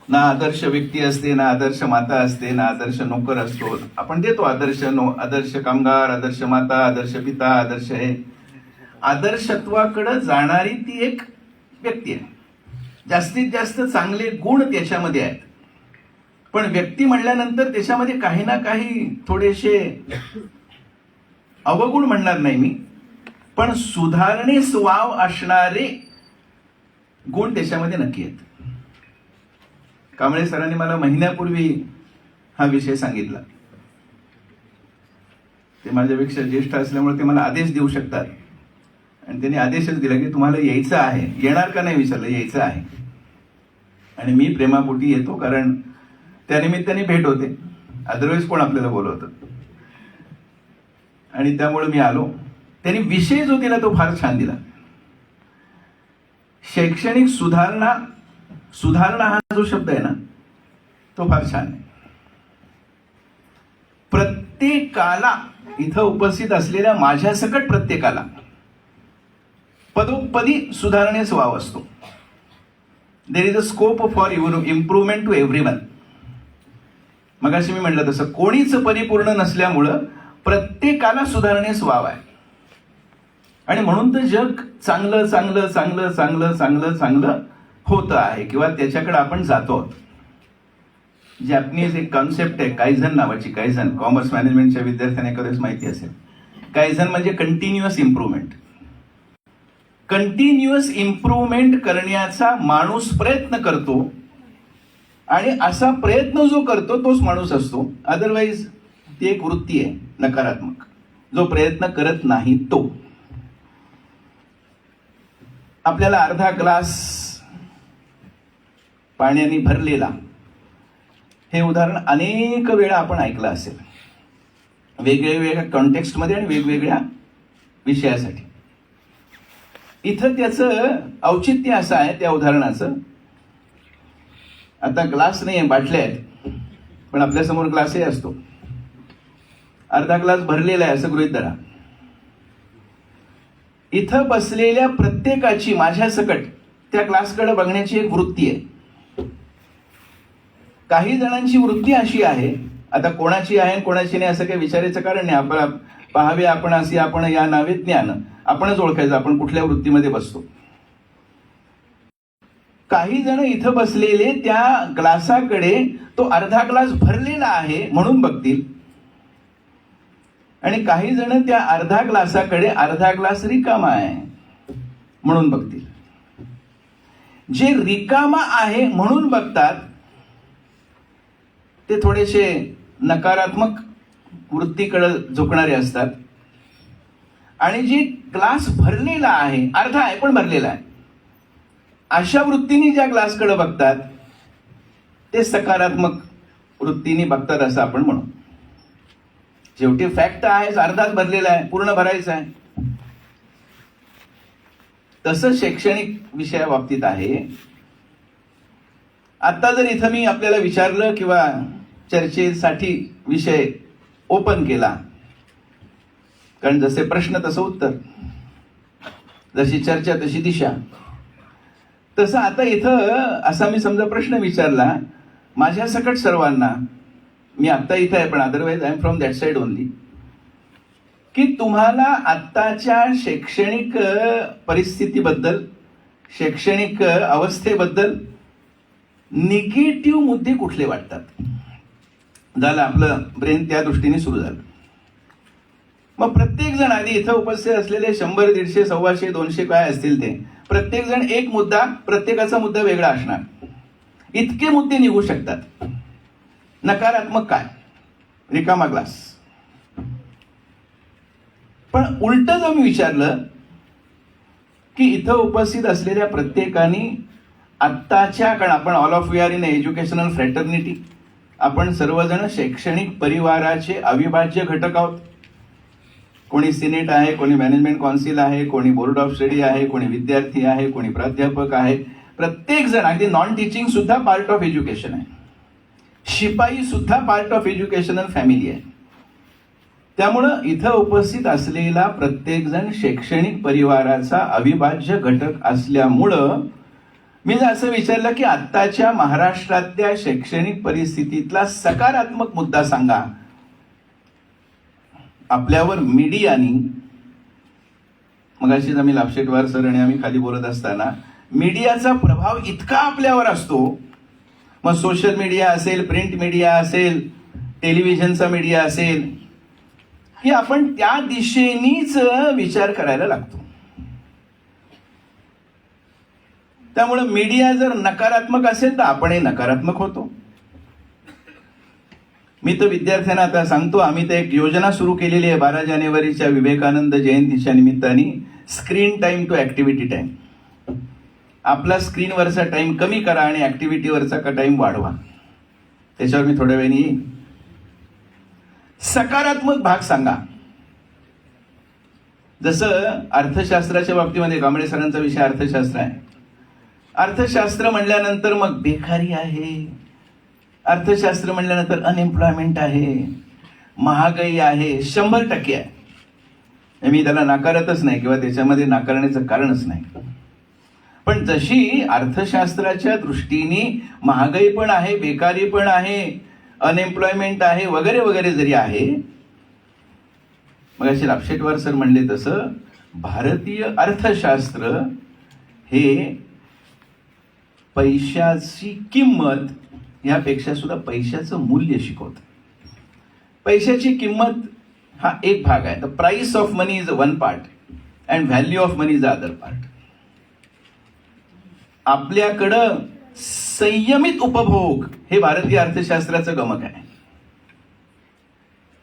ना आदर्श व्यक्ती असते, ना आदर्श माता असते, ना आदर्श नोकर असतो. आपण देतो आदर्श कामगार, आदर्श माता, आदर्श पिता, आदर्श हे. आदर्शत्वाकडे जाणारी ती एक व्यक्ती आहे. जास्तीत जास्त चांगले गुण त्याच्यामध्ये आहेत, पण व्यक्ती म्हणल्यानंतर त्याच्यामध्ये काही ना काही थोडेसे अवगुण म्हणणार नाही मी, पण सुधारणेस वाव असणारे गुण त्याच्यामध्ये नक्की आहेत. कांबळे सरांनी मला महिन्यापूर्वी हा विषय सांगितला. ते माझ्यापेक्षा ज्येष्ठ असल्यामुळे ते मला आदेश देऊ शकतात, आणि त्यांनी आदेशच दिला की तुम्हाला यायचं आहे. येणार का नाही विचारलं, यायचं आहे. आणि मी प्रेमापोटी येतो, कारण त्यानिमित्ताने भेट होते, अदरवाईज कोण आपल्याला बोलवतं. आणि त्यामुळे मी आलो. त्यांनी विषय जो दिला तो फार छान दिला. शैक्षणिक सुधारणा हा जो शब्द आहे ना, तो फार छान आहे. प्रत्येकाला, इथं उपस्थित असलेल्या माझ्यासकट प्रत्येकाला पदोपदी सुधारणेस वाव असतो. There is a scope for improvement to everyone. मगाशी मी म्हटलं तसं कोणीच परिपूर्ण नसल्यामुळं प्रत्येकाला सुधारणेस वाव आहे. आणि म्हणून तर जग चांगलं चांगलं चांगलं चांगलं चांगलं चांगलं होतं आहे, किंवा त्याच्याकडे आपण जातो आहोत. जॅपनीज एक कॉन्सेप्ट आहे कायझन नावाची. कायझन कॉमर्स मॅनेजमेंटच्या विद्यार्थ्यांना कधीच माहिती असेल. कायझन म्हणजे कंटिन्युअस इम्प्रूव्हमेंट. कंटिन्युअस इम्प्रूव्हमेंट करण्याचा माणूस प्रयत्न करतो, आणि असा प्रयत्न जो करतो तोच माणूस असतो. अदरवाईज ती एक वृत्ती आहे नकारात्मक. जो प्रयत्न करत नाही तो. आपल्याला अर्धा ग्लास पाण्याने भरलेला, हे उदाहरण अनेक वेळा आपण ऐकलं असेल, वेगवेगळ्या कॉन्टेक्स्टमध्ये आणि वेगवेगळ्या विषयासाठी. इथं त्याचं औचित्य असं आहे त्या उदाहरणाचं. आता ग्लास नाही आहे, बाटल्या आहेत, पण आपल्यासमोर ग्लासही असतो. अर्धा ग्लास भरलेला आहे असं गृहीत धरा. इथं बसलेल्या प्रत्येकाची माझ्यासकट त्या ग्लासकडे बघण्याची एक वृत्ती आहे. काही जणांची वृत्ती अशी आहे, आता कोणाची आहे कोणाची नाही असं काही विचारायचं कारण नाही. आपण पाहावे आपण असे, आपण या नावे ज्ञान, आपणच ओळखायचं आपण कुठल्या वृत्तीमध्ये बसतो. काही जण इथं बसलेले त्या ग्लासाकडे, तो अर्धा ग्लास भरलेला आहे म्हणून बघतील, आणि काही जण त्या अर्धा ग्लासाकडे अर्धा ग्लास रिकामा आहे म्हणून बघतील. जे रिकामा आहे म्हणून बघतात ते थोडेसे नकारात्मक वृत्तीकडे झुकणारे असतात, आणि जे ग्लास भरलेला आहे, अर्धा आहे पण भरलेला आहे, अशा वृत्तीने ज्या ग्लासकडे बघतात ते सकारात्मक वृत्तीने बघतात असं आपण म्हणू. शेवटी फॅक्ट आहे अर्धाच भरलेला आहे, पूर्ण भरायचा आहे. तसं शैक्षणिक विषयाबाबतीत आहे. आता जर इथं मी आपल्याला विचारलं किंवा चर्चेसाठी विषय ओपन केला, कारण जसे प्रश्न तसं उत्तर, जशी चर्चा तशी दिशा, तसं आता इथं असा मी समजा प्रश्न विचारला माझ्यासकट सर्वांना, मी आत्ता इथं आहे पण otherwise I am from that side only, की तुम्हाला आत्ताच्या शैक्षणिक परिस्थितीबद्दल, शैक्षणिक अवस्थेबद्दल निगेटिव्ह मुद्दे कुठले वाटतात. झालं आपलं ब्रेन त्या दृष्टीने सुरू झालं. मग प्रत्येक जण, आधी इथं उपस्थित असलेले 100, 150, 125, 200 काय असतील ते, प्रत्येक जण एक मुद्दा, प्रत्येकाचा मुद्दा वेगळा असणार. इतके मुद्दे निघू शकतात. नकारात्मक काय, रिकामा ग्लास. पण उलट जर मी विचारलं की इथं उपस्थित असलेल्या प्रत्येकाने आत्ताच्या, कारण आपण all of we are in educational fraternity, आपण सर्वजण शैक्षणिक परिवाराचे अविभाज्य घटक आहोत. कोणी सिनेट आहे, कोणी मॅनेजमेंट काउन्सिल आहे, कोणी बोर्ड ऑफ स्टडी आहे, कोणी विद्यार्थी आहे, कोणी प्राध्यापक आहे. प्रत्येक जण, अगदी नॉन टीचिंग सुद्धा पार्ट ऑफ एज्युकेशन आहे. शिपाई सुद्धा पार्ट ऑफ एज्युकेशनल फॅमिली आहे. त्यामुळं इथं उपस्थित असलेला प्रत्येक जण शैक्षणिक परिवाराचा अविभाज्य घटक असल्यामुळं मी जर असं विचारलं की आत्ताच्या महाराष्ट्रातल्या शैक्षणिक परिस्थितीतला सकारात्मक मुद्दा सांगा, आपल्यावर मीडियानी, मगाशीच आम्ही लापशेटवार सर आणि आम्ही खाली बोलत असताना मीडियाचा प्रभाव इतका आपल्यावर असतो, मग सोशल मीडिया असेल, प्रिंट मीडिया असेल, टेलिव्हिजनचा मीडिया असेल, की आपण त्या दिशेनीच विचार करायला लागतो. त्यामुळे मीडिया जर नकारात्मक असेल तर आपणही नकारात्मक होतो. मी तर विद्यार्थ्यांना आता सांगतो, आम्ही तर एक योजना सुरू केलेली आहे 12 जानेवारीच्या विवेकानंद जयंतीच्या निमित्ताने, screen time to activity time. आपला स्क्रीनवरचा टाइम कमी करा आणि ऍक्टिव्हिटीवरचा टाइम वाढवा. त्याच्यावर मी थोड्या वेळाने येईन. सकारात्मक भाग सांगा. जसं अर्थशास्त्राच्या बाबतीमध्ये कांबळे सरांचा विषय अर्थशास्त्र आहे. अर्थशास्त्र म्हणल्यानंतर मग बेकारी आहे, अर्थशास्त्र म्हणल्यानंतर अनएम्प्लॉयमेंट आहे, महागाई आहे, 100% आहे. मी त्याला नाकारतच नाही किंवा त्याच्यामध्ये नाकारण्याचं कारणच नाही. पण जशी अर्थशास्त्राच्या दृष्टीने महागाई पण आहे, बेकारी पण आहे, अनएम्प्लॉयमेंट आहे, वगैरे वगैरे जरी आहे, मग असे लापशेटवार सर म्हणले तसं भारतीय अर्थशास्त्र हे पैशाची किंमत यापेक्षा सुद्धा पैशाचं मूल्य शिकवतं. पैशाची किंमत हा एक भाग आहे. The price of money is one part and value of money is the other part. आपल्याकडं संयमित उपभोग हे भारतीय अर्थशास्त्राचं गमक आहे.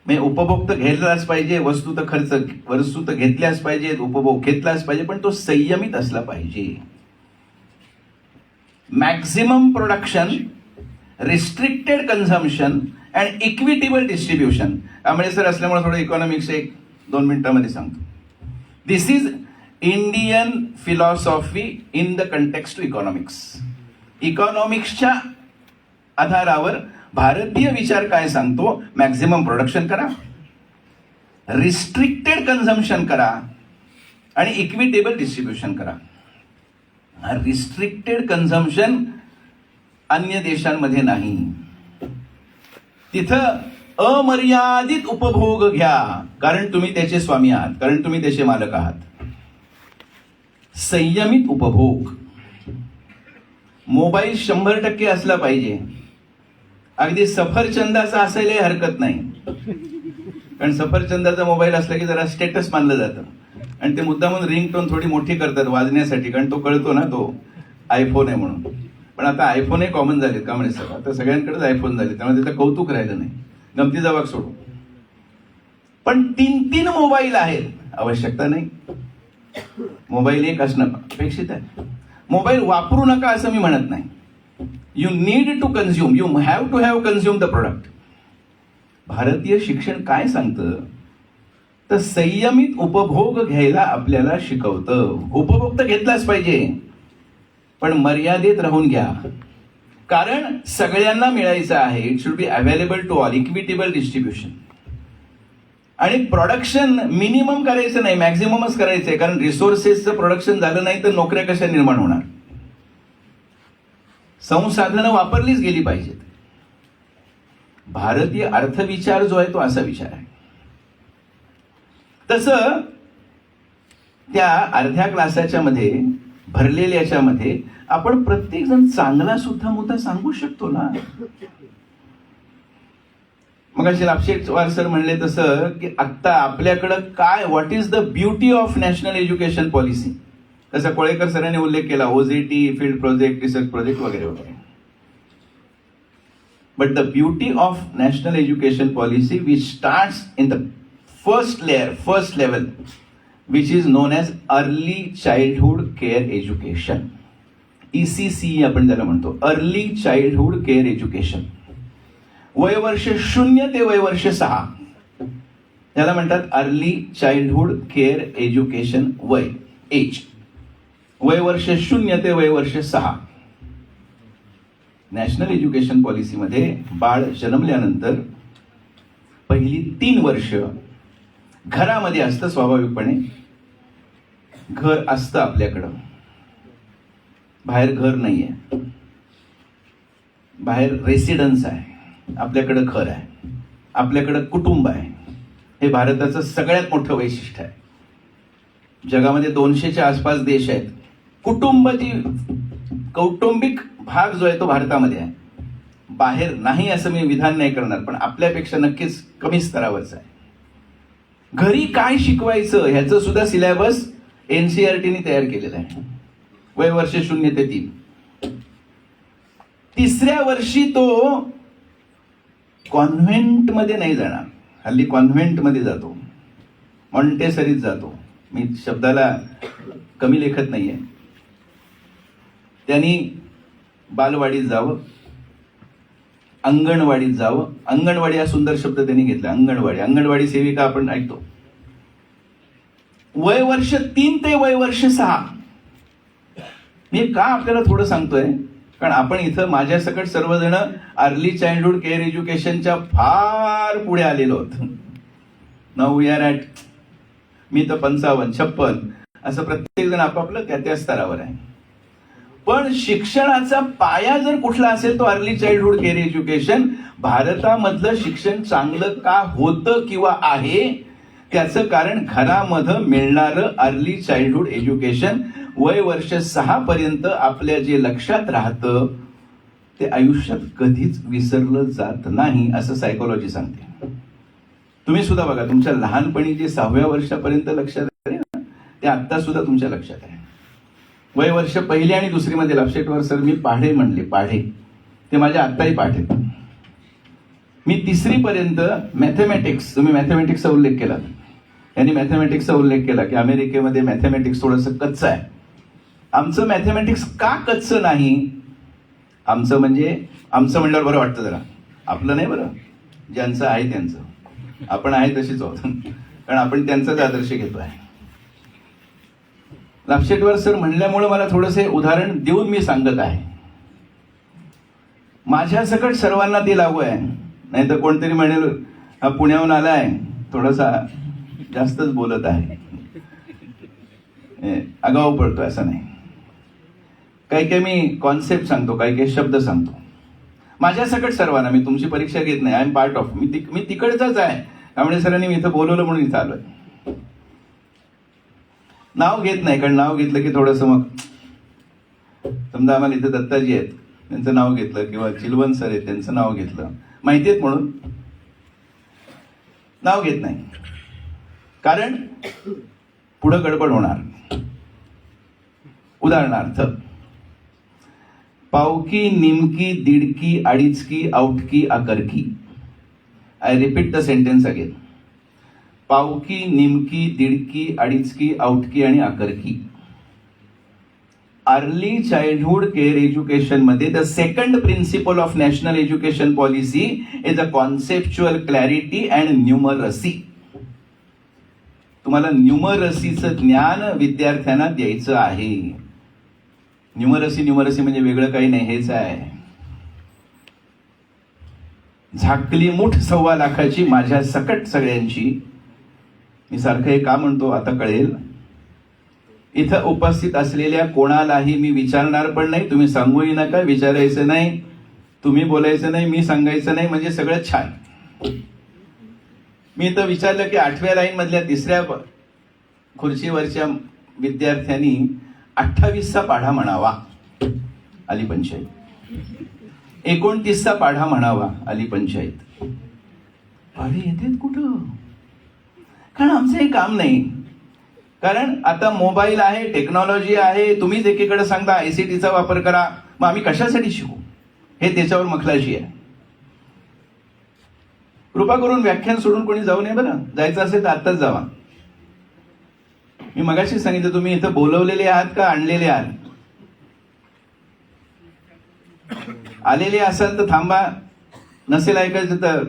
म्हणजे उपभोग तर घेतलाच पाहिजे, वस्तू तर घेतल्याच पाहिजेत, उपभोग घेतलाच पाहिजे, पण तो संयमित असला पाहिजे. Maximum production, restricted consumption and equitable distribution. Kamble sir असल्यामुळे थोडं इकॉनॉमिक्स 1-2 मिनिटांमध्ये सांगतो. This is Indian philosophy in the context to economics. इकॉनॉमिक्सच्या आधारावर भारतीय विचार काय सांगतो? मॅक्झिमम प्रोडक्शन करा, रिस्ट्रिक्टेड कन्झम्पशन करा आणि इक्विटेबल डिस्ट्रीब्युशन करा. रिस्ट्रिक्टेड कन्झम्पशन अन्य देशांमध्ये नाही. तिथं अमर्यादित उपभोग घ्या, कारण तुम्ही त्याचे स्वामी आहात, कारण तुम्ही त्याचे मालक आहात. संयमित उपभोग. मोबाईल 100% असला पाहिजे. अगदी सफरचंदाचा असायलाही हरकत नाही, कारण सफरचंदाचा मोबाईल असला की जरा स्टेटस मानलं जातं आणि ते मुद्दामून रिंगटोन थोडी मोठी करतात वाजण्यासाठी, कारण तो कळतो ना तो आयफोन आहे म्हणून. पण आता आयफोनही कॉमन झालेत कांबळे सर, आता सगळ्यांकडेच आयफोन झाले, त्यामुळे त्याचं कौतुक राहिलं नाही. गमतीचा भाग सोडू. पण 3 मोबाईल आहेत, आवश्यकता नाही. मोबाईल एक असणं अपेक्षित आहे. मोबाईल वापरू नका असं मी म्हणत नाही. You need to consume, you have to have consume the product. भारतीय शिक्षण काय सांगतं तर संयमित उपभोग घ्यायला आपल्याला शिकवतं. उपभोग तर घेतलाच पाहिजे, पण मर्यादेत राहून घ्या, कारण सगळ्यांना मिळायचं आहे. It should be available to all, equitable distribution. आणि प्रोडक्शन मिनिमम करायचं नाही, मॅक्झिममच करायचं आहे, कारण रिसोर्सेसचं प्रोडक्शन झालं नाही तर नोकऱ्या कशा निर्माण होणार? संसाधनं वापरलीच गेली पाहिजेत. भारतीय अर्थविचार जो आहे तो असा विचार आहे. तसं त्या अर्ध्या क्लासाच्या मध्ये भरलेल्याच्या मध्ये आपण प्रत्येक जण चांगला सुद्धा मुद्दा सांगू शकतो ना. मग असे लापशेटवार सर म्हणले तसं की आत्ता आपल्याकडं काय, what is the beauty of national education policy. तसा कोळेकर सरांनी उल्लेख केला, OJT, field project, research project वगैरे वगैरे. But the beauty of national education policy which starts in the first level which is known as early childhood care education. ECC आपण त्याला म्हणतो, early childhood care education. वयवर्ष 0 ते वयवर्ष 6 याला म्हणतात अर्ली चाइल्डहुड केअर एज्युकेशन. वय एज वयवर्ष 0 ते वयवर्ष 6. नॅशनल एज्युकेशन पॉलिसीमध्ये बाळ जन्मल्यानंतर पहिली 3 वर्ष घरामध्ये असतं. स्वाभाविकपणे घर असतं आपल्याकडं, बाहेर घर नाही आहे, बाहेर रेसिडन्स आहे, आपल्याकडं घर आहे, आपल्याकडं कुटुंब आहे. हे भारताचं सगळ्यात मोठं वैशिष्ट्य आहे. जगामध्ये 200च्या आसपास देश आहेत. कौटुंबिक भाग जो आहे तो भारतामध्ये आहे. बाहेर नाही असं मी विधान नाही करणार, पण आपल्यापेक्षा नक्कीच कमी स्तरावरच आहे. घरी काय शिकवायचं ह्याचं सुद्धा सिलेबस NCERTने तयार केलेलं आहे. वय वर्ष 0 ते 3. तिसऱ्या वर्षी तो कॉन्व्हेंटमध्ये नाही जाणार. हल्ली कॉन्व्हेंटमध्ये जातो, मॉन्टेसरीत जातो. मी शब्दाला कमी लेखत नाहीये. त्यांनी बालवाडीत जावं, अंगणवाडीत जावं. अंगणवाडी हा सुंदर शब्द त्यांनी घेतला. अंगणवाडी सेविका आपण ऐकतो. वय वर्ष 3 ते वय वर्ष 6. मी का आपल्याला थोडं सांगतोय, कारण आपण इथं माझ्या सकट सर्वजण अर्ली चाइल्डहुड केअर एज्युकेशनच्या फार पुढे आलेलो आहोत. नाऊ वी आर ॲट, मी तर 55, 56 असं प्रत्येक जण आपापलं त्या स्तरावर आहे. पण शिक्षणाचा पाया जर कुठला असेल तो अर्ली चाइल्डहुड केअर एज्युकेशन. भारतामधलं शिक्षण चांगलं का होतं किंवा आहे त्याचं कारण घरामध्ये मिळणारं अर्ली चाइल्डहुड एज्युकेशन. वय वर्ष 6 पर्यंत आपल्या जे लक्षात राहतं ते आयुष्यात कधीच विसरलं जात नाही असं सायकोलॉजी सांगते. तुम्ही सुद्धा बघा, तुमच्या लहानपणी जे 6व्या वर्षापर्यंत लक्षात आहे ना, ते आत्ता सुद्धा तुमच्या लक्षात आहे. वय वर्ष 1ली आणि 2री मध्ये लापशेटवर सर मी पाढे म्हणले, पाढे ते माझ्या आत्ताही पाठ आहेत. मी 3री पर्यंत मॅथमॅटिक्स, तुम्ही मॅथमॅटिक्सचा उल्लेख केला, यांनी मॅथमॅटिक्सचा उल्लेख केला की अमेरिकेमध्ये मॅथमॅटिक्स थोडंसं कच्चं आहे. आमचं मॅथमॅटिक्स का कच्चं नाही? आमचं म्हणल्यावर बरं वाटतं जरा, आपलं नाही बरं, ज्यांचं आहे त्यांचं. आपण आहे तशीच आहोत, कारण आपण त्यांचाच आदर्श घेतोय. लापशेटवर सर म्हणल्यामुळे मला थोडंसं उदाहरण देऊन मी सांगत आहे. माझ्या सकट सर्वांना ते लागू आहे. नाही तर कोणतरी म्हणेल हा पुण्याहून आलाय, थोडासा जास्तच बोलत आहे, आगाऊ पडतोय. असं नाही. काही मी कॉन्सेप्ट सांगतो, काही शब्द सांगतो. माझ्या सकट सर्वांना, मी तुमची परीक्षा घेत नाही, आय एम पार्ट ऑफ, मी तिकडचाच आहे. त्यामुळे सरांनी मी इथं बोलवलं म्हणून इथं आलोय. नाव घेत नाही, कारण नाव घेतलं की थोडंसं मग समजा आम्हाला इथं दत्ताजी आहेत त्यांचं नाव घेतलं, किंवा चिलवन सर आहेत त्यांचं नाव घेतलं, माहिती आहेत म्हणून नाव घेत नाही, कारण पुढं गडबड होणार. उदाहरणार्थ, पावकी, निमकी, दीडकी, अडीचकी, आउटकी, आकरकी. I repeat the sentence again. पावकी, निमकी, दीडकी, अडीचकी, आउटकी आणि आकरकी. अर्ली चाइल्डहुड केअर एज्युकेशन मध्ये the second principle of national education policy is a conceptual clarity and numeracy. तुम्हाला न्यूमरसीचं ज्ञान विद्यार्थ्यांना द्यायचं आहे. न्यूमरसी म्हणजे वेगळं काही नाही, हेच आहे. झाकली मुठ 1.25 लाखाची माझ्या सकट सगळ्यांची. मी सारखं हे का म्हणतो आता कळेल. इथं उपस्थित असलेल्या कोणालाही मी विचारणार पण नाही, तुम्ही सांगूही नका, विचारायचं नाही, तुम्ही बोलायचं नाही, मी सांगायचं नाही, म्हणजे सगळं छान. मी तर विचारलं की 8व्या लाईन मधल्या 3ऱ्या खुर्चीवरच्या विद्यार्थ्यांनी 28चा पाढा म्हणावा आली पंचायत, 29चा पाढा म्हणावा आली पंचायत. पाढे येतात कुठं? कारण आमचं हे काम नाही. कारण आता मोबाईल आहे, टेक्नॉलॉजी आहे, तुम्हीच एकीकडे सांगता ICTचा वापर करा, मग आम्ही कशासाठी शिकू? हे त्याच्यावर मखलाशी आहे. कृपा करून व्याख्यान सोडून कोणी जाऊ नये बरं. जायचं असेल तर आत्ताच जावा. मी मगाशी सांगितलं, तुम्ही इथं बोलवलेले आहात का आणलेले आहात? आलेले असाल तर थांबा, नसेल ऐकायचं तर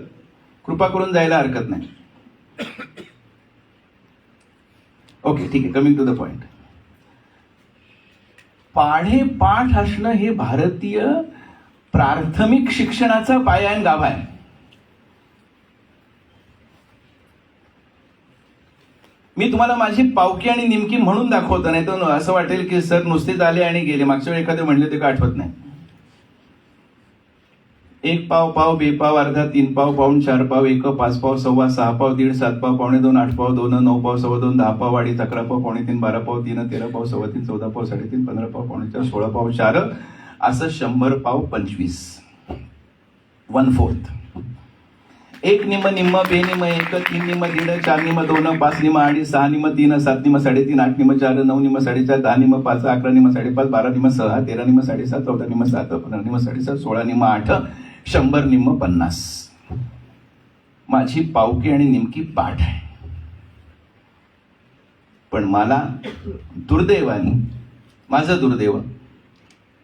कृपा करून जायला हरकत नाही. ओके, ठीक आहे. Coming to the point. पाढे पाठ असणं हे भारतीय प्राथमिक शिक्षणाचा पाया आणि गाभा आहे. मी तुम्हाला माझी पावकी आणि निमकी म्हणून दाखवतो, नाही तर असं वाटेल की सर नुसतेच आले आणि गेले. मागच्या वेळी एखादे म्हणले ते का आठवत नाही. 1 पाव, पाव, 2 पाव, अर्धा, 3 पाव, पाऊण, 4 पाव, 1, 5 पाव, 1.25, 6 पाव, 1.5, 7 पाव, 2.25, 8 पाव, 2, 9 पाव, 2.25, 10 पाव, 2.5, 11 पाव, 2.3, 12 पाव, 3, 13 पाव, 3.25, 14 पाव, 3.5, 15 पाव, 4, 16 पाव, 4, असं 100 पाव 25, 1/4. 1 निम, निम्म, 2 निम, 1, 3 निम, 1.5, 4 निम, 2, 5 निम, 2.5, 6 निम, 3, 7 निम, 3.5, 8 निम, 4, 9 निम, 4.5, 10 निम, 5, 11 निम, 5.5, 12 निम, 6, 13 निम, 7.5, 14 निम, 7, 15 निम, 7.5, 16 निम, 8, 100 निम 50. माझी पावकी आणि निमकी पाठ आहे. पण मला दुर्दैवाने, माझं दुर्दैव,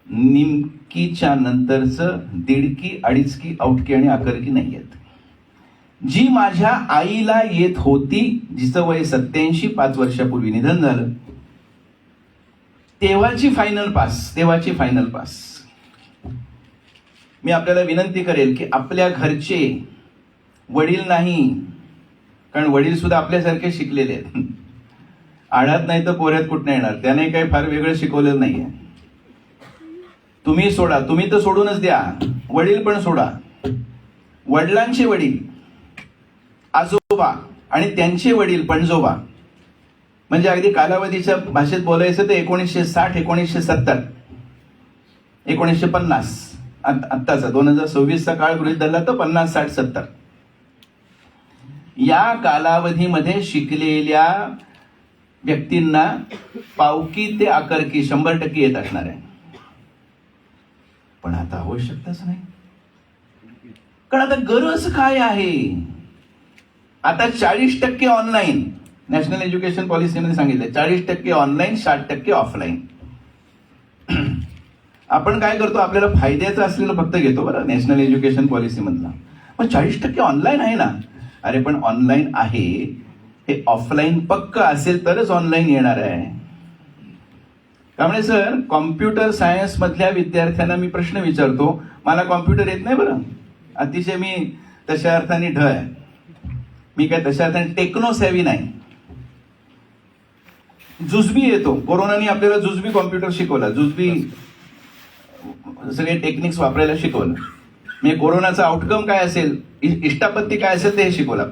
निमकीच्या नंतरचं दीडकी, अडीचकी, औटकी आणि आकरकी नाही आहेत. जी माझ्या आईला येत होती, जिचं वय 87, 5 वर्षापूर्वी निधन झालं, तेव्हाची फायनल पास. मी आपल्याला विनंती करेल की आपल्या घरचे वडील नाही, कारण वडील सुद्धा आपल्यासारखे शिकलेले आहेत. आडात नाही तर पोऱ्यात कुठं येणार, त्याने काही फार वेगळं शिकवलेलं नाहीये. तुम्ही सोडा, तुम्ही तर सोडूनच द्या, वडील पण सोडा. वडिलांचे वडील, आजोबा आणि त्यांचे वडील पणजोबा, म्हणजे अगदी कालावधीच्या भाषेत बोलायचं तर 1960, 1970, 1950, आत्ताचा 2026चा काळ गृहीत धरला तर 50, 60, 70 या कालावधीमध्ये शिकलेल्या व्यक्तींना पावकी ते आकरकी 100% येत असणार आहे. पण आता आवश्यकताच नाही, कारण आता गरज काय आहे. आता 40% ऑनलाईन, नॅशनल एज्युकेशन पॉलिसीमध्ये सांगितलं 40% ऑनलाईन, 60% ऑफलाईन. आपण काय करतो, आपल्याला फायद्याचं असलेलं फक्त घेतो बरं नॅशनल एज्युकेशन पॉलिसी मधला. पण 40% ऑनलाईन आहे ना. अरे पण ऑनलाईन आहे, हे ऑफलाईन पक्क असेल तरच ऑनलाईन येणार आहे. त्यामुळे सर, कॉम्प्युटर सायन्स मधल्या विद्यार्थ्यांना मी प्रश्न विचारतो, मला कॉम्प्युटर येत नाही बरं, अतिशय मी तशा अर्थाने ढ आहे, मी काय तशा अर्थाने टेक्नो सेव्ही नाही. जुजबी येतो, कोरोनाने आपल्याला जुजबी कॉम्प्युटर शिकवला, जुजबी सगळे टेक्निक्स वापरायला शिकवलं. म्हणजे कोरोनाचा आउटकम काय असेल, इष्टापत्ती काय असेल ते शिकवलं.